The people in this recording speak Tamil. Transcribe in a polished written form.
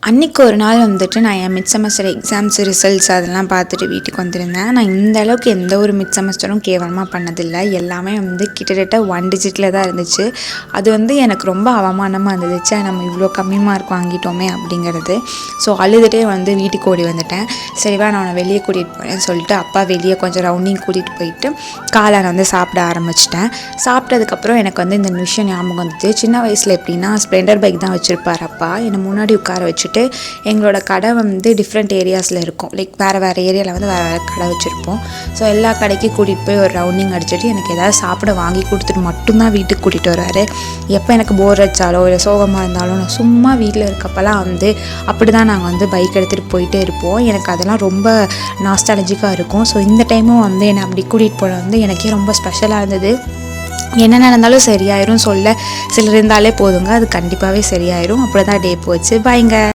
அன்றைக்கி ஒரு நாள் வந்துட்டு நான் என் மிட் செமஸ்டர் எக்ஸாம்ஸ் ரிசல்ட்ஸ் அதெல்லாம் பார்த்துட்டு வீட்டுக்கு வந்திருந்தேன். நான் இந்த அளவுக்கு எந்த ஒரு மிட் செமஸ்டரும் கேவலமாக பண்ணதில்லை. எல்லாமே வந்து கிட்டத்தட்ட 1 டிஜிட்டில் தான் இருந்துச்சு. அது வந்து எனக்கு ரொம்ப அவமானமாக இருந்துச்சு. நம்ம இவ்வளோ கம்மி மார்க் வாங்கிட்டோமே அப்படிங்கிறது. ஸோ அழுதுகிட்டே வந்து வீட்டுக்கு ஓடி வந்துட்டேன். சரிவா நான் அவனை வெளியே கூட்டிகிட்டு போகிறேன்னு சொல்லிட்டு அப்பா வெளியே கொஞ்சம் ரவுண்டிங் கூட்டிகிட்டு போயிட்டு காலை வந்து சாப்பிட ஆரம்பிச்சிட்டேன். சாப்பிட்டதுக்கப்புறம் எனக்கு வந்து இந்த விஷயம் ஞாபகம் வந்துச்சு. சின்ன வயசில் எப்படின்னா ஸ்ப்ளெண்டர் பைக் தான் வச்சுருப்பார் அப்பா. என்னை முன்னாடி உட்கார வச்சுட்டு எங்களோட கடை வந்து டிஃப்ரெண்ட் ஏரியாஸில் இருக்கும். லைக் வேறு ஏரியாவில் வந்து வேறு கடை வச்சுருப்போம். ஸோ எல்லா கடைக்கும் கூட்டிகிட்டு போய் ஒரு ரவுண்டிங் அடிச்சுட்டு எனக்கு ஏதாவது சாப்பிட வாங்கி கொடுத்துட்டு மட்டும்தான் வீட்டுக்கு கூட்டிகிட்டு வருவார். எப்போ எனக்கு போர் அடித்தாலோ இல்லை சோகமாக இருந்தாலும் நான் சும்மா வீட்டில் இருக்கப்பெல்லாம் வந்து அப்படி தான் நாங்கள் வந்து பைக் எடுத்துகிட்டு போயிட்டே இருப்போம். எனக்கு அதெல்லாம் ரொம்ப நாஸ்டாலஜிக்காக இருக்கும். ஸோ இந்த டைமும் வந்து என்னை அப்படி கூட்டிகிட்டு போன வந்து எனக்கே ரொம்ப ஸ்பெஷலாக இருந்தது. என்ன நடந்தாலும் சரியாயிரும் சொல்ல சிலர் இருந்தாலே போதுங்க, அது கண்டிப்பாகவே சரியாயிரும். அப்படி தான் டே போச்சு. பாய்ங்க.